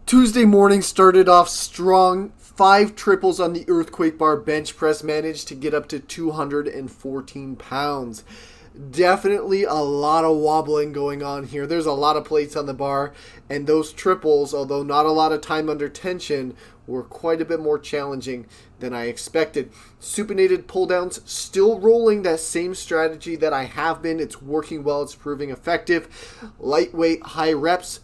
Tuesday morning started off strong. 5 triples on the earthquake bar bench press, managed to get up to 214 pounds. Definitely a lot of wobbling going on here. There's a lot of plates on the bar, and those triples, although not a lot of time under tension, were quite a bit more challenging than I expected. Supinated pulldowns, still rolling that same strategy that I have been. It's working well. It's proving effective. Lightweight, high reps,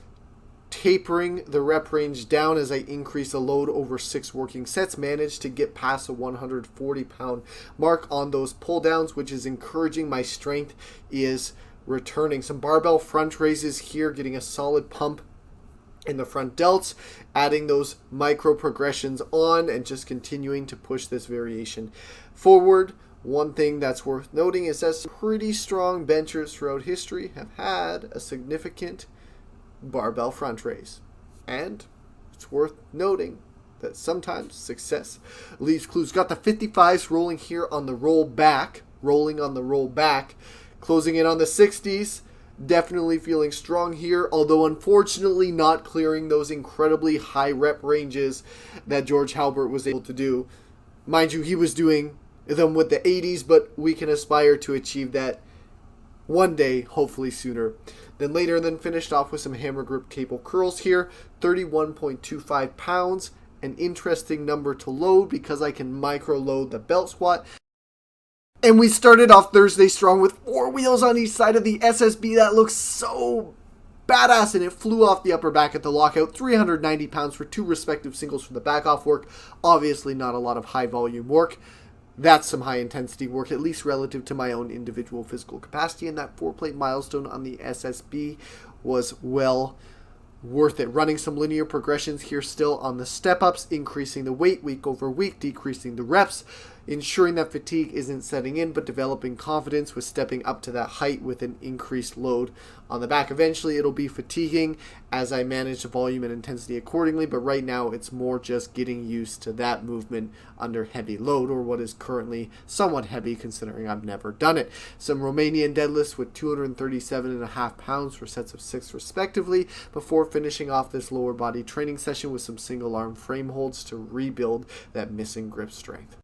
tapering the rep range down as I increase the load over 6 working sets. Managed to get past the 140 pound mark on those pull downs, which is encouraging. My strength is returning. Some barbell front raises here, getting a solid pump in the front delts, adding those micro progressions on and just continuing to push this variation forward. One thing that's worth noting is that some pretty strong benchers throughout history have had a significant barbell front raise. And it's worth noting that sometimes success leaves clues. Got the 55s rolling here on the roll back, closing in on the 60s. Definitely feeling strong here, although unfortunately not clearing those incredibly high rep ranges that George Halbert was able to do. Mind you, he was doing them with the 80s, but we can aspire to achieve that one day, hopefully sooner than later. And then finished off with some hammer grip cable curls here, 31.25 pounds, an interesting number to load because I can micro load the belt squat. And we started off Thursday strong with 4 wheels on each side of the SSB. That looks so badass, and it flew off the upper back at the lockout. 390 pounds for 2 respective singles for the back off work. Obviously not a lot of high volume work. That's some high intensity work, at least relative to my own individual physical capacity, and that 4-plate milestone on the SSB was well worth it. Running some linear progressions here still on the step-ups, increasing the weight week over week, decreasing the reps, ensuring that fatigue isn't setting in, but developing confidence with stepping up to that height with an increased load on the back. Eventually it'll be fatiguing as I manage the volume and intensity accordingly, but right now it's more just getting used to that movement under heavy load, or what is currently somewhat heavy considering I've never done it. Some Romanian deadlifts with 237.5 pounds for sets of 6 respectively, before finishing off this lower body training session with some single arm frame holds to rebuild that missing grip strength.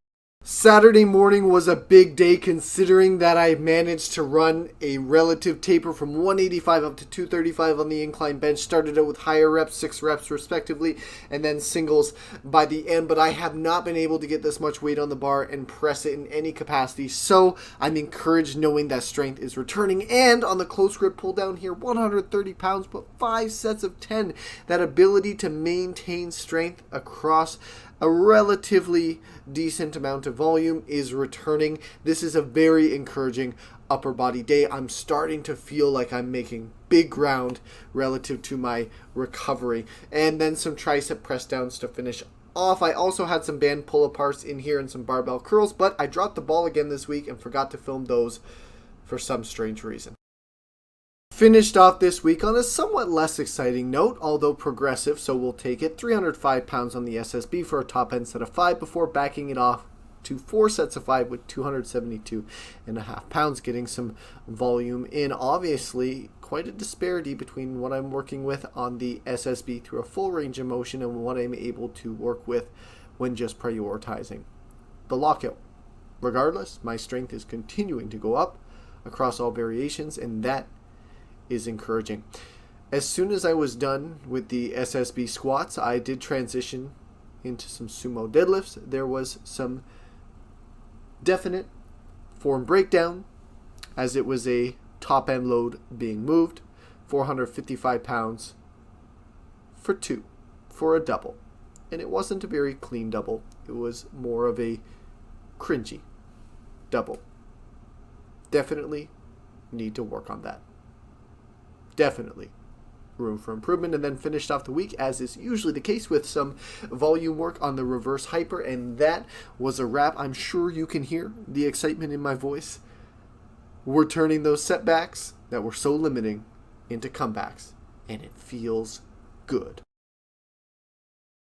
Saturday morning was a big day considering that I managed to run a relative taper from 185 up to 235 on the incline bench. Started out with higher reps, 6 reps respectively, and then singles by the end, but I have not been able to get this much weight on the bar and press it in any capacity, so I'm encouraged knowing that strength is returning. And on the close grip pull down here, 130 pounds, but 5 sets of 10. That ability to maintain strength across a relatively decent amount of volume is returning. This is a very encouraging upper body day. I'm starting to feel like I'm making big ground relative to my recovery. And then some tricep press downs to finish off. I also had some band pull aparts in here and some barbell curls, but I dropped the ball again this week and forgot to film those for some strange reason. Finished off this week on a somewhat less exciting note, although progressive, so we'll take it. 305 pounds on the SSB for a top end set of 5 before backing it off to 4 sets of 5 with 272.5 pounds, getting some volume in. Obviously, quite a disparity between what I'm working with on the SSB through a full range of motion and what I'm able to work with when just prioritizing the lockout. Regardless, my strength is continuing to go up across all variations, and that is encouraging. As soon as I was done with the SSB squats, I did transition into some sumo deadlifts. There was some definite form breakdown as it was a top end load being moved, 455 pounds for 2 for a double. And it wasn't a very clean double. It was more of a cringy double. Definitely need to work on that. Definitely room for improvement. And then finished off the week, as is usually the case, with some volume work on the reverse hyper, and that was a wrap. I'm sure you can hear the excitement in my voice. We're turning those setbacks that were so limiting into comebacks, and it feels good.